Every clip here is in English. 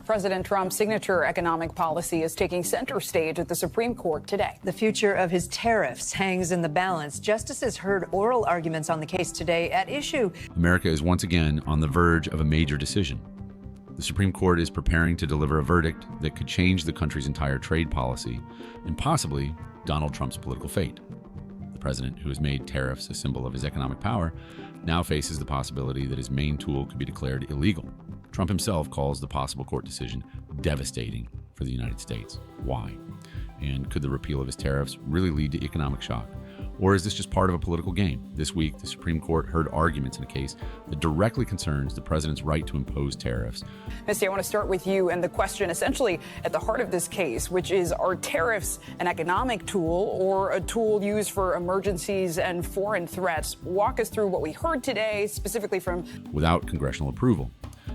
President Trump's signature economic policy is taking center stage at the Supreme Court today. The future of his tariffs hangs in the balance. Justices heard oral arguments on the case today at issue. America is once again on the verge of a major decision. The Supreme Court is preparing to deliver a verdict that could change the country's entire trade policy and possibly Donald Trump's political fate. The president, who has made tariffs a symbol of his economic power, now faces the possibility that his main tool could be declared illegal. Trump himself calls the possible court decision devastating for the United States. Why? And could the repeal of his tariffs really lead to economic shock? Or is this just part of a political game? This week, the Supreme Court heard arguments in a case that directly concerns the president's right to impose tariffs. Misty, I want to start with you and the question essentially at the heart of this case, which is, are tariffs an economic tool or a tool used for emergencies and foreign threats? Walk us through what we heard today, specifically from... Without congressional approval,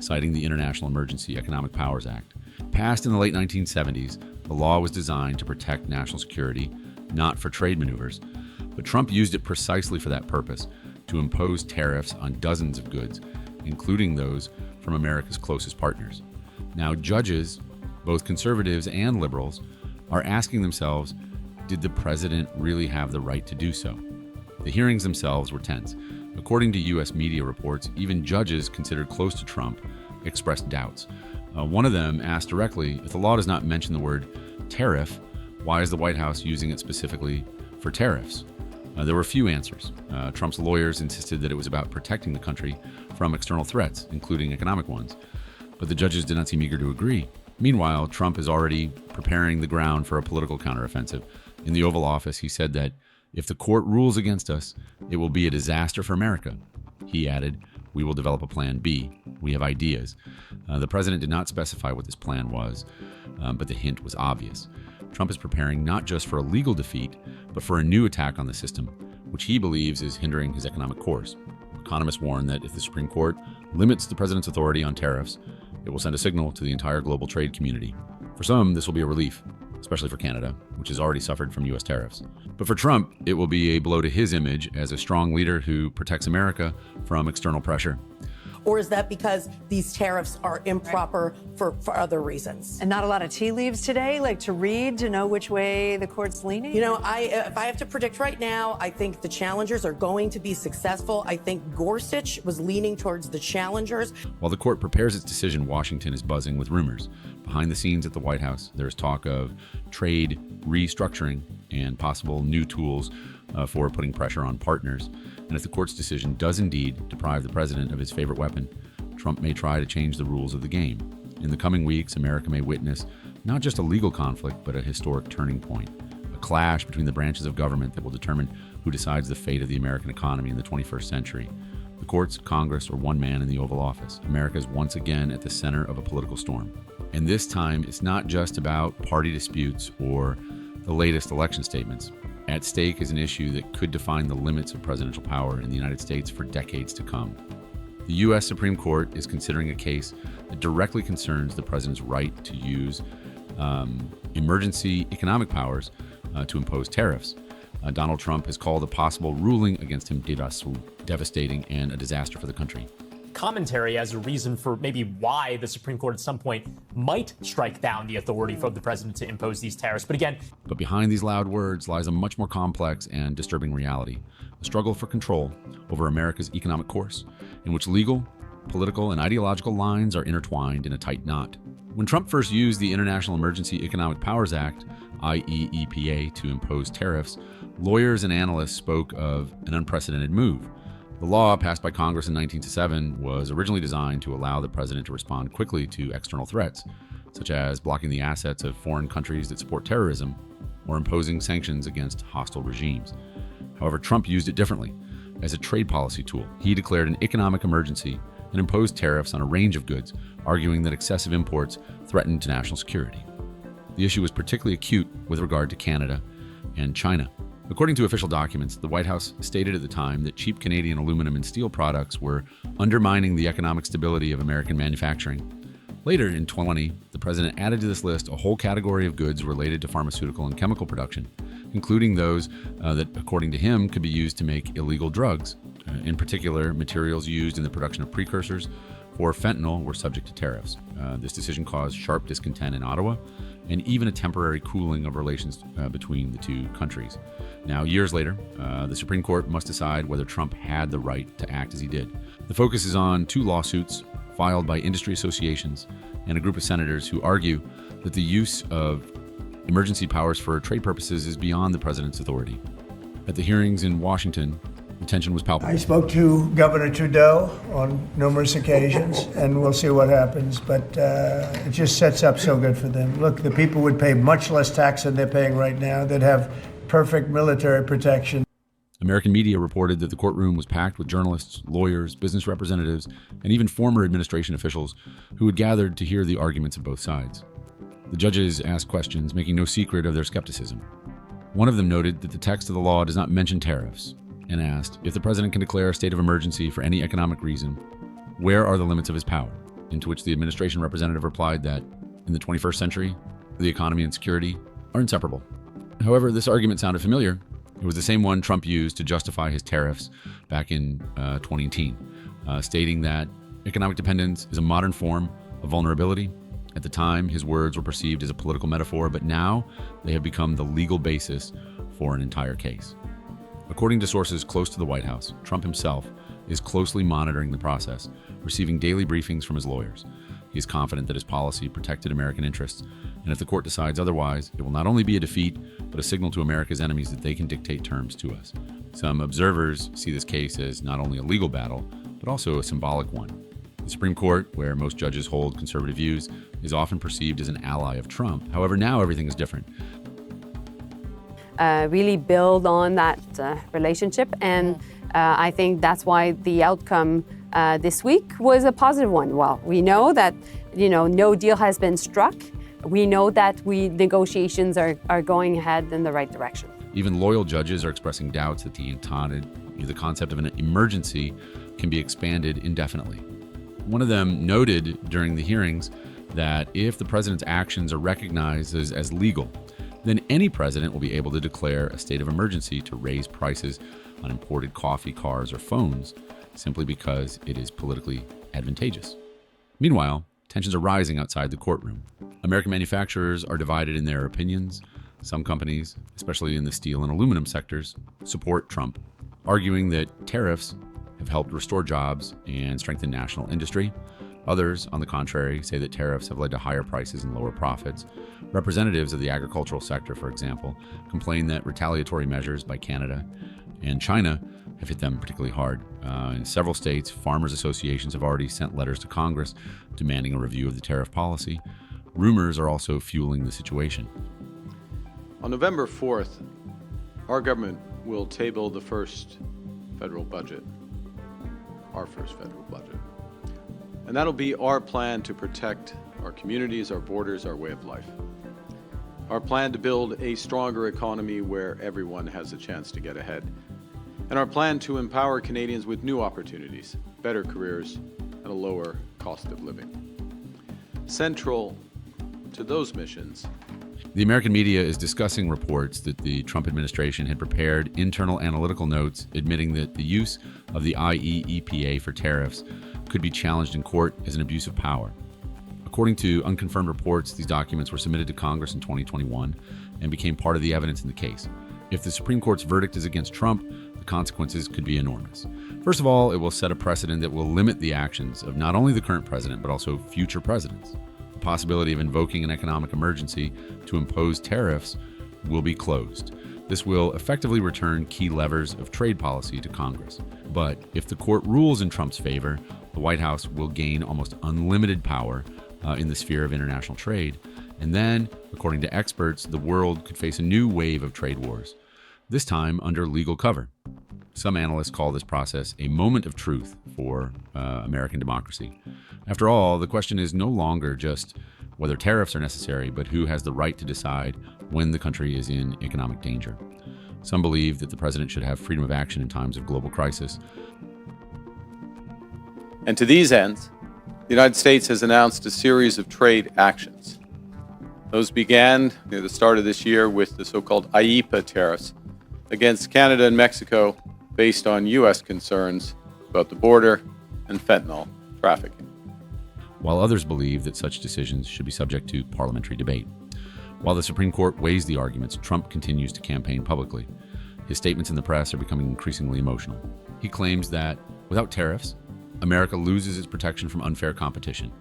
citing the International Emergency Economic Powers Act. Passed in the late 1970s, the law was designed to protect national security, not for trade maneuvers. But Trump used it precisely for that purpose, to impose tariffs on dozens of goods, including those from America's closest partners. Now, judges, both conservatives and liberals, are asking themselves, did the president really have the right to do so? The hearings themselves were tense. According to U.S. media reports, even judges considered close to Trump expressed doubts. One of them asked directly, if the law does not mention the word tariff, why is the White House using it specifically for tariffs? There were few answers. Trump's lawyers insisted that it was about protecting the country from external threats, including economic ones. But the judges did not seem eager to agree. Meanwhile, Trump is already preparing the ground for a political counteroffensive. In the Oval Office, he said that if the court rules against us, it will be a disaster for America. He added, we will develop a plan B. We have ideas. The president did not specify what this plan was, but the hint was obvious. Trump is preparing not just for a legal defeat, but for a new attack on the system, which he believes is hindering his economic course. Economists warn that if the Supreme Court limits the president's authority on tariffs, it will send a signal to the entire global trade community. For some, this will be a relief, especially for Canada, which has already suffered from U.S. tariffs. But for Trump, it will be a blow to his image as a strong leader who protects America from external pressure. Or is that because these tariffs are improper for other reasons? And not a lot of tea leaves today, like to read to know which way the court's leaning? You know, if I have to predict right now, I think the challengers are going to be successful. I think Gorsuch was leaning towards the challengers. While the court prepares its decision, Washington is buzzing with rumors. Behind the scenes at the White House, there's talk of trade restructuring and possible new tools for putting pressure on partners. And if the court's decision does indeed deprive the president of his favorite weapon, Trump may try to change the rules of the game. In the coming weeks, America may witness not just a legal conflict, but a historic turning point, a clash between the branches of government that will determine who decides the fate of the American economy in the 21st century. The courts, Congress, or one man in the Oval Office. America is once again at the center of a political storm. And this time, it's not just about party disputes or the latest election statements. At stake is an issue that could define the limits of presidential power in the United States for decades to come. The U.S. Supreme Court is considering a case that directly concerns the president's right to use emergency economic powers to impose tariffs. Donald Trump has called a possible ruling against him devastating and a disaster for the country. Commentary as a reason for maybe why the Supreme Court at some point might strike down the authority of the president to impose these tariffs. But behind these loud words lies a much more complex and disturbing reality, a struggle for control over America's economic course, in which legal, political, and ideological lines are intertwined in a tight knot. When Trump first used the International Emergency Economic Powers Act, i.e. EPA, to impose tariffs, lawyers and analysts spoke of an unprecedented move. The law, passed by Congress in 1907, was originally designed to allow the president to respond quickly to external threats, such as blocking the assets of foreign countries that support terrorism or imposing sanctions against hostile regimes. However, Trump used it differently, as a trade policy tool. He declared an economic emergency and imposed tariffs on a range of goods, arguing that excessive imports threatened national security. The issue was particularly acute with regard to Canada and China. According to official documents, the White House stated at the time that cheap Canadian aluminum and steel products were undermining the economic stability of American manufacturing. Later in 2020, the president added to this list a whole category of goods related to pharmaceutical and chemical production, including those that, according to him, could be used to make illegal drugs, in particular materials used in the production of precursors for fentanyl were subject to tariffs. This decision caused sharp discontent in Ottawa and even a temporary cooling of relations between the two countries. Now, years later, the Supreme Court must decide whether Trump had the right to act as he did. The focus is on two lawsuits filed by industry associations and a group of senators who argue that the use of emergency powers for trade purposes is beyond the president's authority. At the hearings in Washington, the tension was palpable. I spoke to Governor Trudeau on numerous occasions, and we'll see what happens, but it just sets up so good for them. Look, the people would pay much less tax than they're paying right now. They'd have perfect military protection. American media reported that the courtroom was packed with journalists, lawyers, business representatives, and even former administration officials who had gathered to hear the arguments of both sides. The judges asked questions, making no secret of their skepticism. One of them noted that the text of the law does not mention tariffs, and asked if the president can declare a state of emergency for any economic reason, where are the limits of his power? Into which the administration representative replied that in the 21st century, the economy and security are inseparable. However, this argument sounded familiar. It was the same one Trump used to justify his tariffs back in 2018, stating that economic dependence is a modern form of vulnerability. At the time, his words were perceived as a political metaphor, but now they have become the legal basis for an entire case. According to sources close to the White House, Trump himself is closely monitoring the process, receiving daily briefings from his lawyers. He is confident that his policy protected American interests, and if the court decides otherwise, it will not only be a defeat, but a signal to America's enemies that they can dictate terms to us. Some observers see this case as not only a legal battle, but also a symbolic one. The Supreme Court, where most judges hold conservative views, is often perceived as an ally of Trump. However, now everything is different. Really build on that relationship. And I think that's why the outcome this week was a positive one. Well, we know that, no deal has been struck. We know that negotiations are going ahead in the right direction. Even loyal judges are expressing doubts that the concept of an emergency can be expanded indefinitely. One of them noted during the hearings that if the president's actions are recognized as legal, then any president will be able to declare a state of emergency to raise prices on imported coffee, cars, or phones simply because it is politically advantageous. Meanwhile, tensions are rising outside the courtroom. American manufacturers are divided in their opinions. Some companies, especially in the steel and aluminum sectors, support Trump, arguing that tariffs have helped restore jobs and strengthen national industry. Others, on the contrary, say that tariffs have led to higher prices and lower profits. Representatives of the agricultural sector, for example, complain that retaliatory measures by Canada and China have hit them particularly hard. In several states, farmers' associations have already sent letters to Congress demanding a review of the tariff policy. Rumors are also fueling the situation. On November 4th, our government will table the first federal budget, our first federal budget. And that'll be our plan to protect our communities, our borders, our way of life. Our plan to build a stronger economy where everyone has a chance to get ahead. And our plan to empower Canadians with new opportunities, better careers, and a lower cost of living. Central to those missions. The American media is discussing reports that the Trump administration had prepared internal analytical notes admitting that the use of the IEEPA for tariffs could be challenged in court as an abuse of power. According to unconfirmed reports, these documents were submitted to Congress in 2021 and became part of the evidence in the case. If the Supreme Court's verdict is against Trump, the consequences could be enormous. First of all, it will set a precedent that will limit the actions of not only the current president, but also future presidents. The possibility of invoking an economic emergency to impose tariffs will be closed. This will effectively return key levers of trade policy to Congress. But if the court rules in Trump's favor, the White House will gain almost unlimited power in the sphere of international trade. And then, according to experts, the world could face a new wave of trade wars, this time under legal cover. Some analysts call this process a moment of truth for American democracy. After all, the question is no longer just whether tariffs are necessary, but who has the right to decide when the country is in economic danger. Some believe that the president should have freedom of action in times of global crisis. And to these ends, the United States has announced a series of trade actions. Those began near the start of this year with the so-called IEEPA tariffs against Canada and Mexico based on U.S. concerns about the border and fentanyl trafficking. while others believe that such decisions should be subject to parliamentary debate. While the Supreme Court weighs the arguments, Trump continues to campaign publicly. His statements in the press are becoming increasingly emotional. He claims that without tariffs, America loses its protection from unfair competition,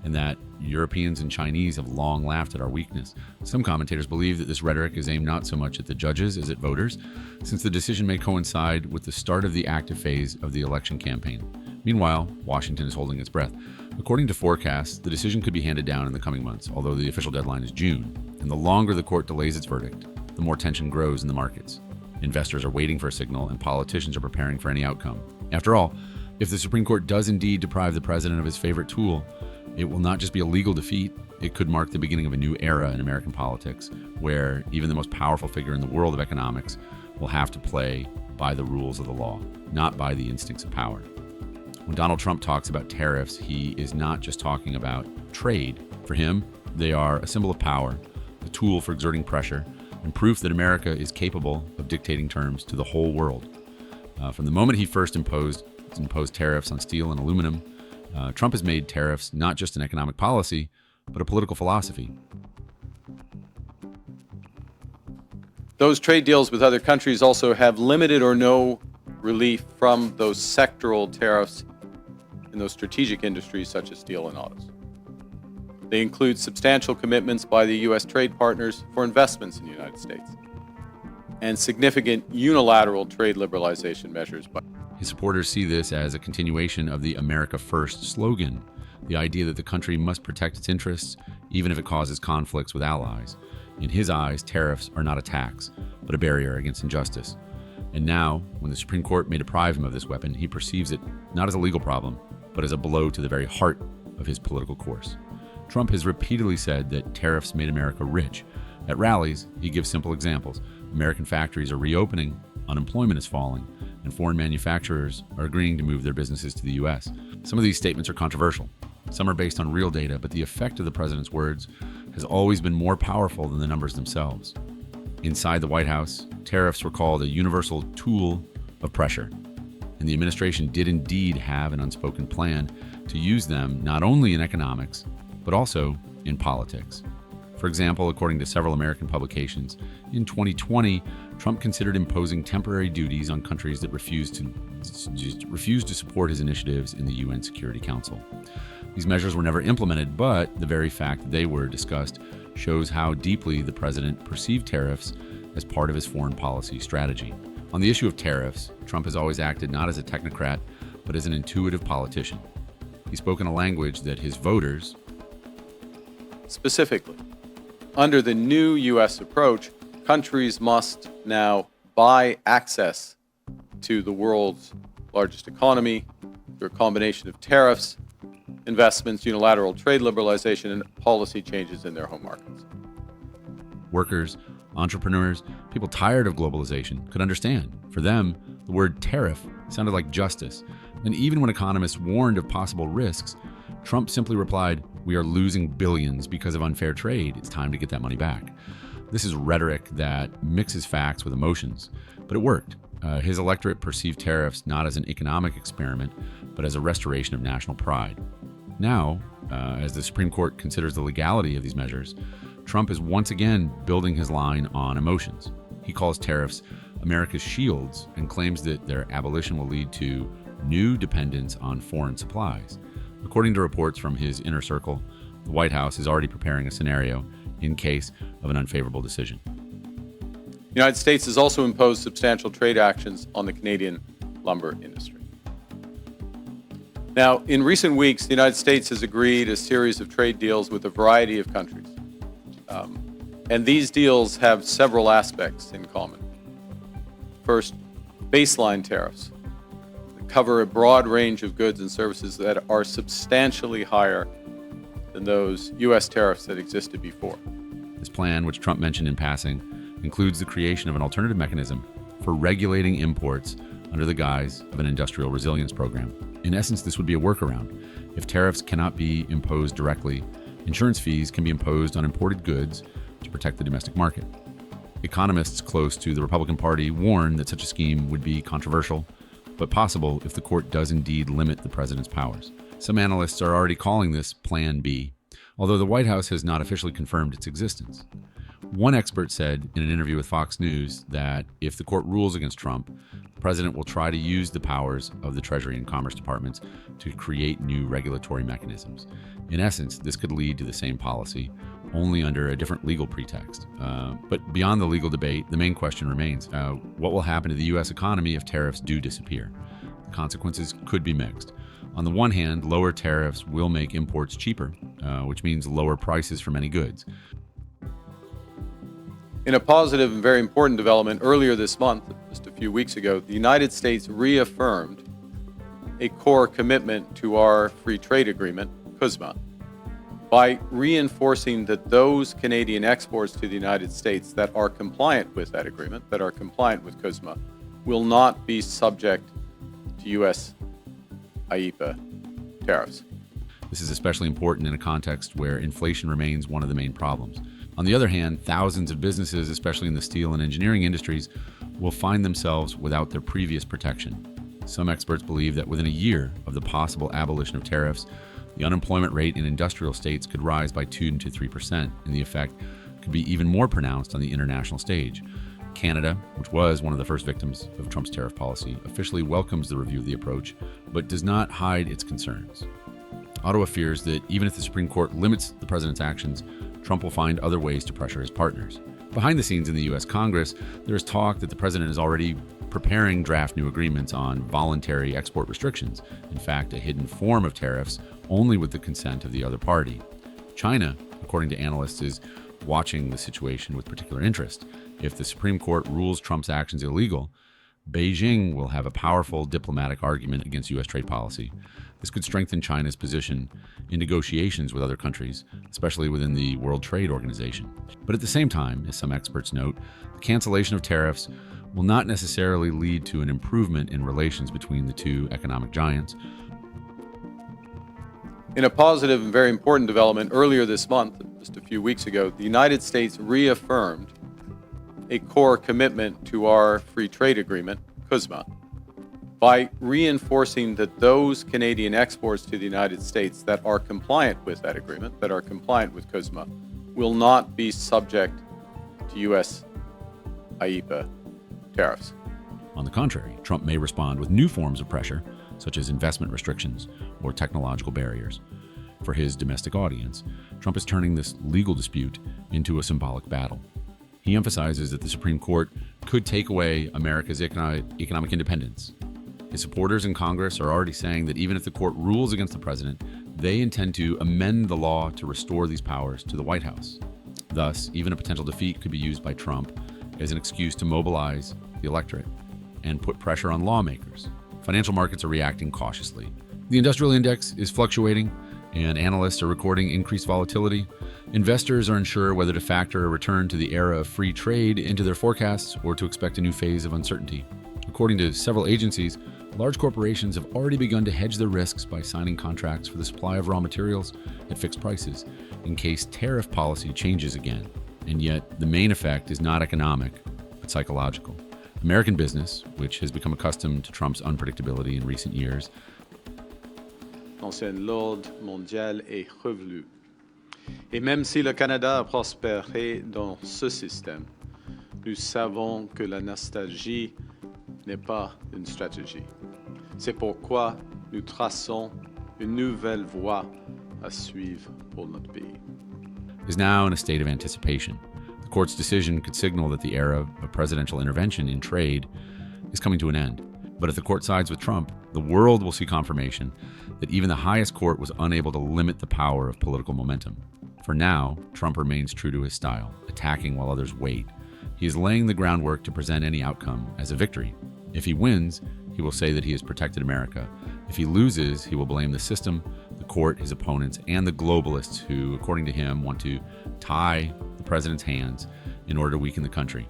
and that Europeans and Chinese have long laughed at our weakness. Some commentators believe that this rhetoric is aimed not so much at the judges as at voters, since the decision may coincide with the start of the active phase of the election campaign. Meanwhile, Washington is holding its breath. According to forecasts, the decision could be handed down in the coming months, although the official deadline is June. And the longer the court delays its verdict, the more tension grows in the markets. Investors are waiting for a signal, and politicians are preparing for any outcome. After all, if the Supreme Court does indeed deprive the president of his favorite tool, it will not just be a legal defeat, it could mark the beginning of a new era in American politics, where even the most powerful figure in the world of economics will have to play by the rules of the law, not by the instincts of power. When Donald Trump talks about tariffs, he is not just talking about trade. For him, they are a symbol of power, a tool for exerting pressure, and proof that America is capable of dictating terms to the whole world. From the moment he first imposed tariffs on steel and aluminum, Trump has made tariffs not just an economic policy, but a political philosophy. Those trade deals with other countries also have limited or no relief from those sectoral tariffs in those strategic industries such as steel and autos. They include substantial commitments by the U.S. trade partners for investments in the United States and significant unilateral trade liberalization measures. His supporters see this as a continuation of the America First slogan, the idea that the country must protect its interests, even if it causes conflicts with allies. In his eyes, tariffs are not a tax, but a barrier against injustice. And now, when the Supreme Court may deprive him of this weapon, he perceives it not as a legal problem, but as a blow to the very heart of his political course. Trump has repeatedly said that tariffs made America rich. At rallies, he gives simple examples. American factories are reopening, unemployment is falling, and foreign manufacturers are agreeing to move their businesses to the U.S. Some of these statements are controversial. Some are based on real data, but the effect of the president's words has always been more powerful than the numbers themselves. Inside the White House, tariffs were called a universal tool of pressure, and the administration did indeed have an unspoken plan to use them not only in economics, but also in politics. For example, according to several American publications, in 2020, Trump considered imposing temporary duties on countries that refused to support his initiatives in the UN Security Council. These measures were never implemented, but the very fact that they were discussed shows how deeply the president perceived tariffs as part of his foreign policy strategy. On the issue of tariffs, Trump has always acted not as a technocrat, but as an intuitive politician. He spoke in a language that his voters, specifically, under the new U.S. approach, countries must now buy access to the world's largest economy through a combination of tariffs, investments, unilateral trade liberalization, and policy changes in their home markets. Workers, entrepreneurs, people tired of globalization could understand. For them, the word tariff sounded like justice. And even when economists warned of possible risks, Trump simply replied, "We are losing billions because of unfair trade. It's time to get that money back." This is rhetoric that mixes facts with emotions, but it worked. His electorate perceived tariffs not as an economic experiment, but as a restoration of national pride. Now, as the Supreme Court considers the legality of these measures, Trump is once again building his line on emotions. He calls tariffs America's shields and claims that their abolition will lead to new dependence on foreign supplies. According to reports from his inner circle, the White House is already preparing a scenario in case of an unfavorable decision. The United States has also imposed substantial trade actions on the Canadian lumber industry. Now, in recent weeks, the United States has agreed a series of trade deals with a variety of countries. And these deals have several aspects in common. First, baseline tariffs that cover a broad range of goods and services that are substantially higher than those U.S. tariffs that existed before. This plan, which Trump mentioned in passing, includes the creation of an alternative mechanism for regulating imports under the guise of an industrial resilience program. In essence, this would be a workaround. If tariffs cannot be imposed directly, insurance fees can be imposed on imported goods to protect the domestic market. Economists close to the Republican Party warn that such a scheme would be controversial, but possible if the court does indeed limit the president's powers. Some analysts are already calling this Plan B, although the White House has not officially confirmed its existence. One expert said in an interview with Fox News that if the court rules against Trump, the president will try to use the powers of the Treasury and Commerce Departments to create new regulatory mechanisms. In essence, this could lead to the same policy, only under a different legal pretext. But beyond the legal debate, the main question remains, what will happen to the U.S. economy if tariffs do disappear? The consequences could be mixed. On the one hand, lower tariffs will make imports cheaper, which means lower prices for many goods. In a positive and very important development earlier this month, just a few weeks ago, the United States reaffirmed a core commitment to our free trade agreement, CUSMA, by reinforcing that those Canadian exports to the United States that are compliant with that agreement, that are compliant with CUSMA, will not be subject to U.S. IEEPA tariffs. This is especially important in a context where inflation remains one of the main problems. On the other hand, thousands of businesses, especially in the steel and engineering industries, will find themselves without their previous protection. Some experts believe that within a year of the possible abolition of tariffs, the unemployment rate in industrial states could rise by 2 to 3%, and the effect could be even more pronounced on the international stage. Canada, which was one of the first victims of Trump's tariff policy, officially welcomes the review of the approach, but does not hide its concerns. Ottawa fears that even if the Supreme Court limits the president's actions, Trump will find other ways to pressure his partners. Behind the scenes in the U.S. Congress, there is talk that the president is already preparing draft new agreements on voluntary export restrictions, in fact, a hidden form of tariffs only with the consent of the other party. China, according to analysts, is watching the situation with particular interest. If the Supreme Court rules Trump's actions illegal, Beijing will have a powerful diplomatic argument against U.S. trade policy. This could strengthen China's position in negotiations with other countries, especially within the World Trade Organization. But at the same time, as some experts note, the cancellation of tariffs will not necessarily lead to an improvement in relations between the two economic giants. In a positive and very important development earlier this month, just a few weeks ago, the United States reaffirmed a core commitment to our free trade agreement, CUSMA, by reinforcing that those Canadian exports to the United States that are compliant with that agreement, that are compliant with CUSMA, will not be subject to U.S. IEEPA tariffs. On the contrary, Trump may respond with new forms of pressure, such as investment restrictions or technological barriers. For his domestic audience, Trump is turning this legal dispute into a symbolic battle. He emphasizes that the Supreme Court could take away America's economic independence. His supporters in Congress are already saying that even if the court rules against the president, they intend to amend the law to restore these powers to the White House. Thus, even a potential defeat could be used by Trump as an excuse to mobilize the electorate and put pressure on lawmakers. Financial markets are reacting cautiously. The industrial index is fluctuating, and analysts are recording increased volatility. Investors are unsure whether to factor a return to the era of free trade into their forecasts or to expect a new phase of uncertainty. According to several agencies, large corporations have already begun to hedge their risks by signing contracts for the supply of raw materials at fixed prices in case tariff policy changes again. And yet, the main effect is not economic, but psychological. American business, which has become accustomed to Trump's unpredictability in recent years, L'ordre mondial est revenu. Et même si le Canada a prospéré dans ce système, nous savons que la nostalgie n'est pas une stratégie. C'est pourquoi nous traçons une nouvelle voie à suivre pour notre pays. is now in a state of anticipation. The court's decision could signal that the era of presidential intervention in trade is coming to an end. But if the court sides with Trump, the world will see confirmation that even the highest court was unable to limit the power of political momentum. For now, Trump remains true to his style, attacking while others wait. He is laying the groundwork to present any outcome as a victory. If he wins, he will say that he has protected America. If he loses, he will blame the system, the court, his opponents, and the globalists who, according to him, want to tie the president's hands in order to weaken the country.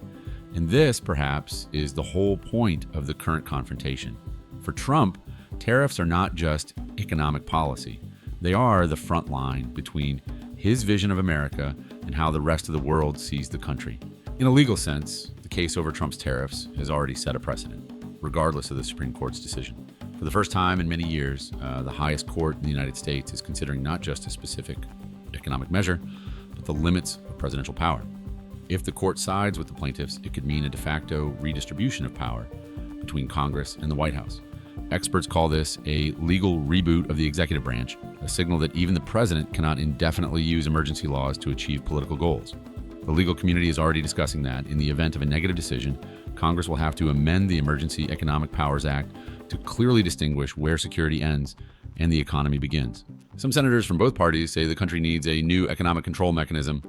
And this, perhaps, is the whole point of the current confrontation. For Trump, tariffs are not just economic policy. They are the front line between his vision of America and how the rest of the world sees the country. In a legal sense, the case over Trump's tariffs has already set a precedent, regardless of the Supreme Court's decision. For the first time in many years, the highest court in the United States is considering not just a specific economic measure, but the limits of presidential power. If the court sides with the plaintiffs, it could mean a de facto redistribution of power between Congress and the White House. Experts call this a legal reboot of the executive branch, a signal that even the president cannot indefinitely use emergency laws to achieve political goals. The legal community is already discussing that in the event of a negative decision, Congress will have to amend the Emergency Economic Powers Act to clearly distinguish where security ends and the economy begins. Some senators from both parties say the country needs a new economic control mechanism.